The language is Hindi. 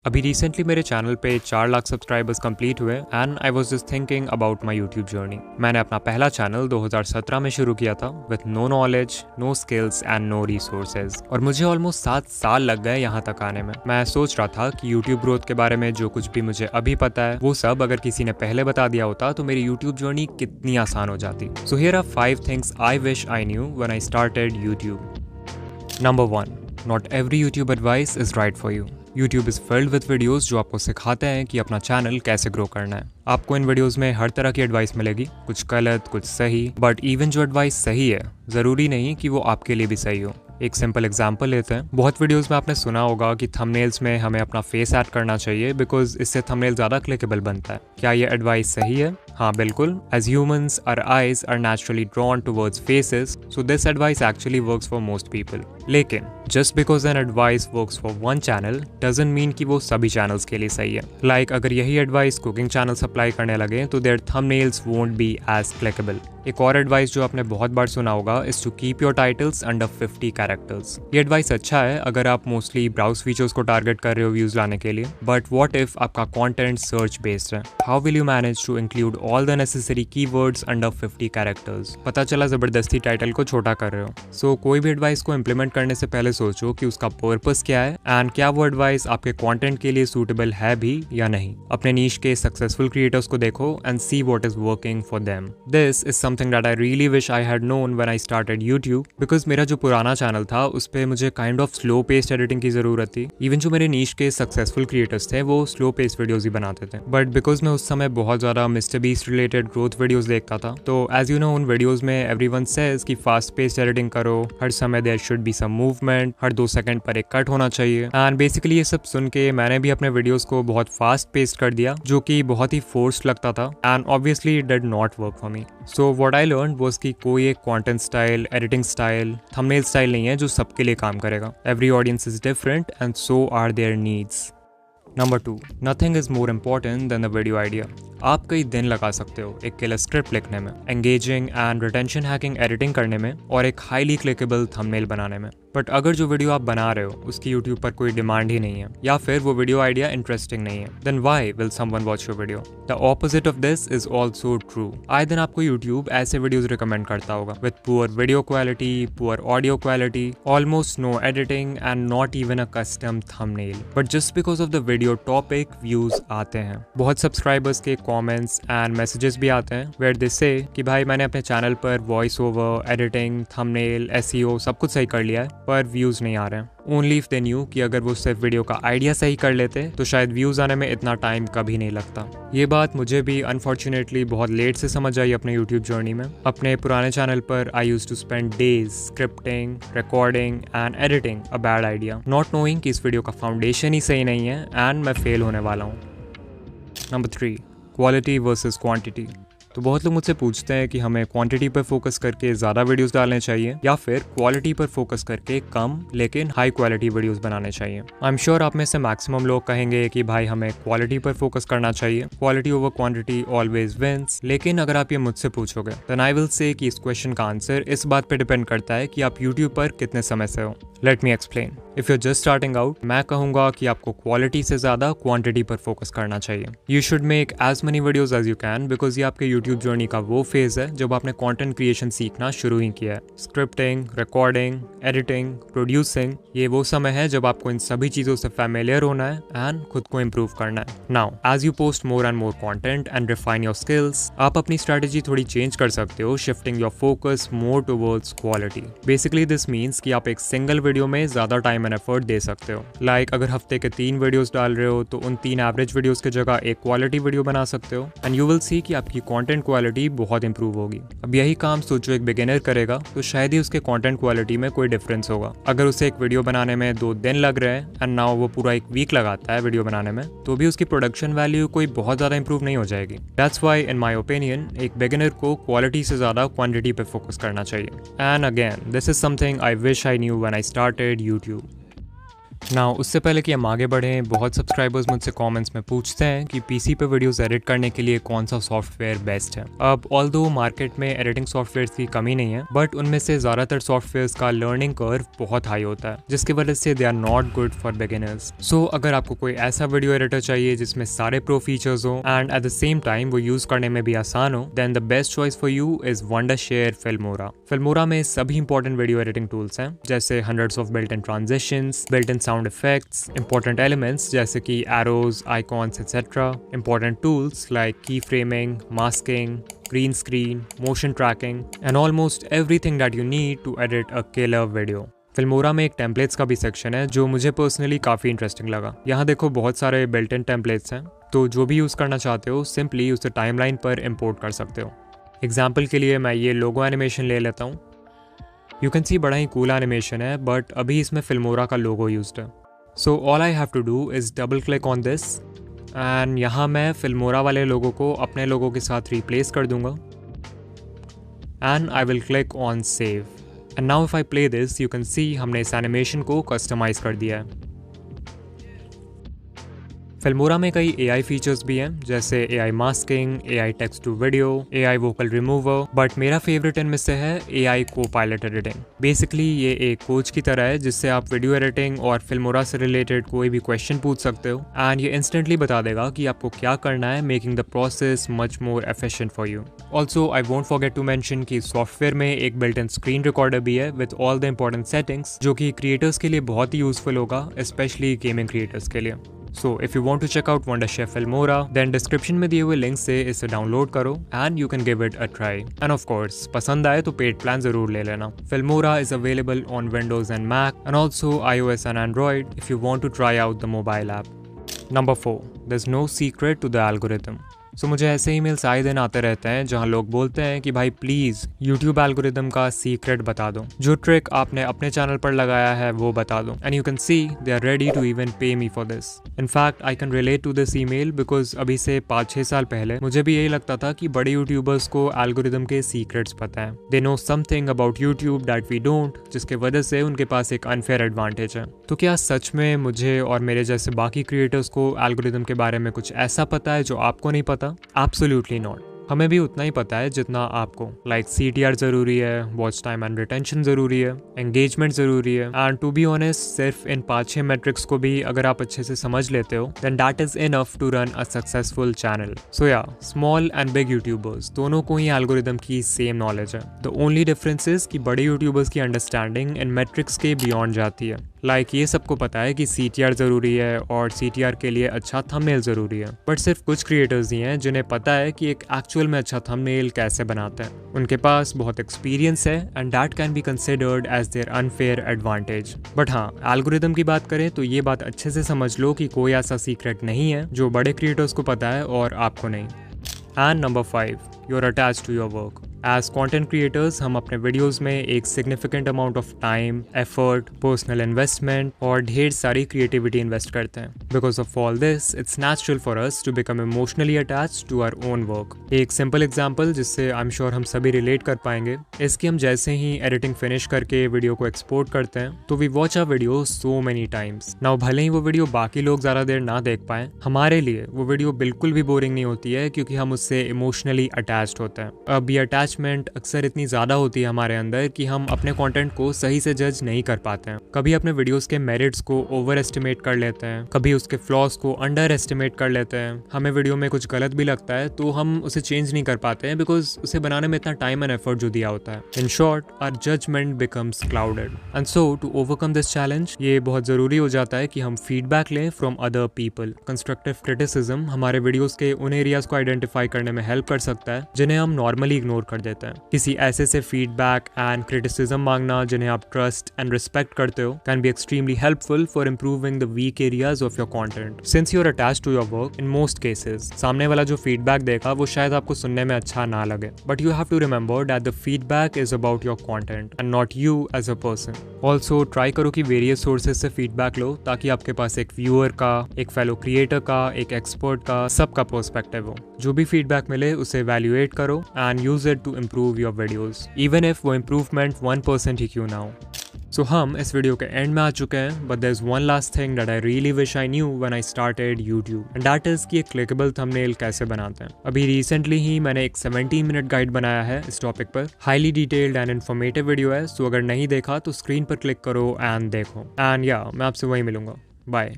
अभी रिसेंटली मेरे चैनल पे 4 लाख सब्सक्राइबर्स कंप्लीट हुए and I was just thinking about my YouTube journey. मैंने अपना पहला चैनल 2017 में शुरू किया था with no knowledge, no skills and no resources, और मुझे ऑलमोस्ट 7 साल लग गए यहाँ तक आने में। मैं सोच रहा था कि यूट्यूब ग्रोथ के बारे में जो कुछ भी मुझे अभी पता है वो सब अगर किसी ने पहले बता दिया होता तो मेरी यूट्यूब जर्नी कितनी आसान हो जाती। So here are 5 things I wish I knew when I started YouTube. Number 1, not every YouTube advice is right for you. YouTube is filled with videos जो आपको सिखाते हैं कि अपना चैनल कैसे ग्रो करना है। आपको इन वीडियोस में हर तरह की एडवाइस मिलेगी, कुछ गलत कुछ सही, बट इवन जो एडवाइस सही है जरूरी नहीं कि वो आपके लिए भी सही हो। एक सिंपल एग्जांपल लेते हैं। बहुत वीडियोस में आपने सुना होगा कि थंबनेल्स में हमें अपना फेस ऐड करना चाहिए बिकॉज इससे थंबनेल ज्यादा क्लिकेबल बनता है। क्या ये एडवाइस सही है? हाँ बिल्कुल। As humans our eyes are naturally drawn towards faces, so this advice actually works for most people. लेकिन just because an advice works for one channel doesn't mean कि वो सभी चैनल्स के लिए सही है। लाइक अगर यही एडवाइस कुकिंग चैनल्स अप्लाई करने लगे तो their thumbnails won't be as clickable. एक और एडवाइस जो आपने बहुत बार सुना होगा is to keep your titles under 50 characters. ये एडवाइस अच्छा है अगर आप मोस्टली ब्राउज फीचर्स को टारगेट कर रहे हो व्यूज लाने के लिए, बट व्हाट इफ आपका कंटेंट सर्च बेस्ड है? How will you manage to include all the necessary keywords under 50 characters? पता चला जबरदस्ती टाइटल को छोटा कर रहे हो। सो कोई भी एडवाइस को इम्प्लीमेंट करने से पहले सोचो कि उसका पर्पस क्या है एंड क्या वो एडवाइस आपके कंटेंट के लिए सूटेबल है भी या नहीं। अपने नीश के सक्सेसफुल क्रिएटर्स को देखो and see what is working for them. This is something that I really wish I had known when I started YouTube, because मेरा जो पुराना चैनल था उस पे मुझे kind of slow paced editing की जरूरत थी। इवन जो मेरे नीश के सक्सेसफुल क्रिएटर्स थे वो स्लो पेस्ड वीडियोस ही बनाते थे, बट बिकॉज मैं उस समय बहुत ज्यादा Mr Beast related growth videos देखता था, तो एज यू नो उन वीडियोस में एवरीवन सेज कि फास्ट पेस्ड एडिटिंग करो, हर समय there should be some movement, हर 2 सेकंड पर एक कट होना चाहिए। एंड बेसिकली ये सब सुन के मैंने भी अपने वीडियोस को बहुत फास्ट पेस्ट कर दिया जो कि बहुत ही फोर्स्ड लगता था and obviously it did not work for me. So what I learn was कि कोई एक content style, editing style, thumbnail style नहीं है जो सबके लिए काम करेगा। Every audience is different and so are their needs. Number 2, nothing is more important than the video idea. आप कई दिन लगा सकते हो एक किलर स्क्रिप्ट लिखने में, engaging and retention hacking editing करने में और एक हाईली क्लिकेबल थंबनेल बनाने में, बट अगर जो वीडियो आप बना रहे हो उसकी यूट्यूब पर कोई डिमांड ही नहीं है या फिर वो वीडियो आइडिया इंटरेस्टिंग नहीं है, then why will someone watch your video? The opposite of this is also true. आए दिन आपको यूट्यूब ऐसे वीडियोज रिकमेंड करता होगा with poor video quality, poor audio quality, almost no editing and not even a custom thumbnail, but just because of the video topic views आते हैं। बहुत सब्सक्राइबर्स के कमेंट्स एंड मैसेजेस भी आते हैं वेयर दे से कि भाई मैंने अपने चैनल पर voice over, editing, thumbnail, SEO सब कुछ सही कर लिया है पर व्यूज नहीं आ रहे हैं। ओनली इफ दे न्यू कि अगर वो सिर्फ वीडियो का आइडिया सही कर लेते तो शायद व्यूज आने में इतना टाइम कभी नहीं लगता। ये बात मुझे भी अनफॉर्चुनेटली बहुत लेट से समझ आई अपने यूट्यूब जर्नी में। अपने पुराने चैनल पर I used to spend days scripting, recording and editing a bad idea, not knowing कि इस वीडियो का फाउंडेशन ही सही नहीं है एंड मैं फेल होने वाला हूँ। Number 3, quality versus quantity. तो बहुत लोग मुझसे पूछते हैं कि हमें क्वांटिटी पर फोकस करके ज़्यादा वीडियोस डालने चाहिए या फिर क्वालिटी पर फोकस करके कम लेकिन हाई क्वालिटी वीडियोस बनाने चाहिए। आई एम श्योर आप में से मैक्सिमम लोग कहेंगे कि भाई हमें क्वालिटी पर फोकस करना चाहिए, quality over quantity always wins. लेकिन अगर आप ये मुझसे पूछोगे देन आई विल से कि इस क्वेश्चन का आंसर इस बात पे डिपेंड करता है कि आप यूट्यूब पर कितने समय से हो। Let me explain. If you are just starting out, मैं कहूंगा कि आपको क्वालिटी से ज्यादा क्वांटिटी पर फोकस करना चाहिए। You should make as many videos as you can because ये आपके यूट्यूब जर्नी का वो फेज है जब आपने कंटेंट क्रिएशन सीखना शुरू ही किया है। स्क्रिप्टिंग, रिकॉर्डिंग, एडिटिंग, प्रोड्यूसिंग, ये वो समय है जब आपको इन सभी चीजों से फैमिलियर होना है एंड खुद को इम्प्रूव करना है। Now as you post more and more content and refine your skills, आप अपनी स्ट्रेटेजी थोड़ी चेंज कर सकते हो, shifting your focus more towards quality. Basically this means कि आप एक सिंगल वीडियो में ज्यादा टाइम एंड एफर्ट दे सकते हो। लाइक अगर हफ्ते के 3 वीडियोस डाल रहे हो तो उन 3 एवरेज वीडियोस की जगह एक क्वालिटी वीडियो बना सकते हो एंड यू विल सी कि आपकी कंटेंट क्वालिटी बहुत इंप्रूव होगी। अब यही काम सोचो एक बिगिनर करेगा तो शायद ही उसके कंटेंट क्वालिटी में कोई डिफरेंस होगा। अगर उसे एक वीडियो बनाने में 2 दिन लग रहे हैं एंड नाउ वो पूरा 1 वीक लगाता है वीडियो बनाने में, तो भी उसकी प्रोडक्शन वैल्यू कोई बहुत ज्यादा इंप्रूव नहीं हो जाएगी। That's why in my opinion एक बिगिनर को क्वालिटी से ज्यादा क्वांटिटी पे फोकस करना चाहिए। And again this is something I wish I knew when I started YouTube. Now उससे पहले कि हम आगे बढ़ें, बहुत सब्सक्राइबर्स मुझसे कमेंट्स में पूछते हैं कि पीसी पे वीडियोस एडिट करने के लिए कौन सा सॉफ्टवेयर बेस्ट है। अब ऑल्दो मार्केट में एडिटिंग सॉफ्टवेयर्स की कमी नहीं है, बट उनमें से ज़्यादातर सॉफ्टवेयर्स का लर्निंग कर्व बहुत हाई होता है, जिसकी वजह से they are not good for beginners. So अगर आपको कोई ऐसा वीडियो एडिटर चाहिए जिसमें सारे प्रो फीचर्स हो and at the same time वो यूज करने में भी आसान हो, then the best choice for you is Wondershare Filmora. Filmora में सभी इंपॉर्टेंट वीडियो एडिटिंग टूल्स हैं, जैसे hundreds of built in transitions, built in sound effects, important elements जैसे कि arrows, icons etcetera, important tools like की framing, masking, green screen, motion tracking, and almost everything that you need to edit a killer video. Filmora में एक टेम्पलेट्स का भी सेक्शन है जो मुझे पर्सनली काफ़ी इंटरेस्टिंग लगा। यहाँ देखो बहुत सारे बिल्ट इन टेम्पलेट्स हैं, तो जो भी यूज़ करना चाहते हो सिंपली उसे टाइमलाइन पर इंपोर्ट कर सकते हो। एग्जाम्पल के लिए मैं ये लोगो एनिमेशन ले लेता हूँ। यू कैन सी बड़ा ही कूल एनिमेशन है, बट अभी इसमें फिल्मोरा का लोगो यूज्ड है। So all I have to do is double click on this and यहाँ मैं फिल्मोरा वाले लोगों को अपने लोगों के साथ रिप्लेस कर दूंगा and I will click on save and now if I play this you can सी हमने इस एनिमेशन को कस्टमाइज कर दिया है। फिल्मोरा में कई AI फीचर्स भी हैं, जैसे AI masking, AI text to video, AI vocal remover, but मेरा फेवरेट इनमें से है AI को-पायलट एडिटिंग। बेसिकली ये एक कोच की तरह है जिससे आप वीडियो एडिटिंग और फिल्मोरा से रिलेटेड कोई भी क्वेश्चन पूछ सकते हो एंड ये इंस्टेंटली बता देगा कि आपको क्या करना है, making the process much more efficient for you. Also I won't forget to mention कि सॉफ्टवेयर में एक बिल्ट इन स्क्रीन रिकॉर्डर भी है with all the important settings, जो कि क्रिएटर्स के लिए बहुत ही यूजफुल होगा, स्पेशली गेमिंग क्रिएटर्स के लिए। So if you want to check out Wondershare Filmora, then description में दिए हुए लिंक से इसे डाउनलोड करो and you can give it a try. And of course, पसंद आए तो पेड प्लान जरूर ले लेना। Filmora is available on Windows and Mac and also iOS and Android if you want to try out the mobile app. Number 4. There's no secret to the algorithm. सो मुझे ऐसे ईमेल्स आए दिन आते रहते हैं जहां लोग बोलते हैं कि भाई प्लीज़ यूट्यूब एल्गोरिदम का सीक्रेट बता दो, जो ट्रिक आपने अपने चैनल पर लगाया है वो बता दो। And you can see they are ready to even pay me for this. In fact I can relate to this email because अभी से 5-6 साल पहले मुझे भी यही लगता था कि बड़े यूट्यूबर्स को एल्गोरिदम के सीक्रेट्स पता है, they know something about YouTube that we don't, जिसके वजह से उनके पास एक अनफेयर एडवांटेज है। तो क्या सच में मुझे और मेरे जैसे बाकी क्रिएटर्स को एल्गोरिदम के बारे में कुछ ऐसा पता है जो आपको नहीं पता? Absolutely not. हमें भी उतना ही पता है जितना आपको। लाइक CTR ज़रूरी है, वॉच टाइम एंड रिटेंशन ज़रूरी है, एंगेजमेंट ज़रूरी है, एंड टू बी ऑनेस्ट सिर्फ इन 5-6 मेट्रिक्स को भी अगर आप अच्छे से समझ लेते हो then that is enough to run a successful channel. So या स्मॉल एंड बिग यूट्यूबर्स दोनों को ही एल्गोरिदम की सेम नॉलेज है। द ओनली डिफरेंस इज कि बड़े यूट्यूबर्स की अंडरस्टैंडिंग इन मेट्रिक्स के बियॉन्ड जाती है। लाइक ये सबको पता है कि CTR ज़रूरी है और CTR के लिए अच्छा थंबनेल ज़रूरी है, बट सिर्फ कुछ क्रिएटर्स ही हैं जिन्हें पता है कि एक एक्चुअल में अच्छा थंबनेल कैसे बनाते हैं। उनके पास बहुत एक्सपीरियंस है and that can be considered as their unfair advantage. But हाँ, एल्गोरिदम की बात करें तो ये बात अच्छे से समझ लो कि कोई ऐसा सीक्रेट नहीं है जो बड़े क्रिएटर्स को पता है और आपको नहीं। And number 5, you are attached to your work. As content creators हम अपने वीडियोस में एक significant amount of time, effort, personal investment और ढेर सारी क्रिएटिविटी इन्वेस्ट करते हैं। Because of all this it's natural for us to become emotionally attached to our own work. एक सिंपल एग्जांपल जिससे आई एम श्योर हम सभी रिलेट कर पाएंगे, इसकी हम जैसे ही एडिटिंग फिनिश करके वीडियो को एक्सपोर्ट करते हैं तो we watch a video so many times. Now भले ही वो वीडियो बाकी लोग ज़्यादा देर ना देख पाए, हमारे लिए वो वीडियो बिल्कुल भी बोरिंग नहीं होती है क्योंकि हम उससे इमोशनली अटैच्ड होते हैं। अब ये अटैचमेंट अक्सर इतनी ज़्यादा होती है हमारे अंदर कि हम अपने कंटेंट को सही से जज नहीं कर पाते हैं। कभी अपने वीडियोस के मेरिट्स को ओवर एस्टिमेट कर लेते हैं, कभी उसके फ्लॉज को अंडर एस्टिमेट कर लेते हैं। हमें वीडियो में कुछ गलत भी लगता है तो हम उसे चेंज नहीं कर पाते हैं बिकॉज उसे बनाने में इतना टाइम एंड एफर्ट जो दिया होता है। In short, our judgement becomes clouded. And so to overcome this challenge ये बहुत ज़रूरी हो जाता है कि हम फीडबैक लें from other people. Constructive criticism हमारे वीडियोस के उन एरियाज को आइडेंटिफाई करने में हेल्प कर सकता है जिन्हें हम नॉर्मली इग्नोर कर देते हैं। किसी ऐसे से फीडबैक एंड क्रिटिसिज्म मांगना जिन्हें आप ट्रस्ट एंड रिस्पेक्ट करते हो can be extremely helpful for improving the weak areas of your content. Since you are attached to your work, in most cases सामने वाला जो फीडबैक देगा वो शायद आपको सुनने में अच्छा ना लगे, but you have to remember that the feedback is about your content and not you as a person. Also try करो कि वेरियस सोर्सेज से फीडबैक लो ताकि आपके पास एक व्यूअर का, एक फेलो क्रिएटर का, एक एक्सपर्ट का, सबका पर्सपेक्टिव हो। जो भी फीडबैक मिले उसे वैल्यूएट करो and use it to improve your videos, even if वो इम्प्रूवमेंट 1% ही क्यों ना हो। सो हम इस वीडियो के एंड में आ चुके हैं, but there is one last thing that I really wish I knew when I started YouTube, and that is कि एक क्लिकेबल थंबनेल कैसे बनाते हैं। अभी रिसेंटली ही मैंने एक 17 मिनट गाइड बनाया है इस टॉपिक पर। Highly detailed and informative video है, सो अगर नहीं देखा तो स्क्रीन पर क्लिक करो एंड देखो। एंड या मैं आपसे वहीं मिलूंगा। बाय।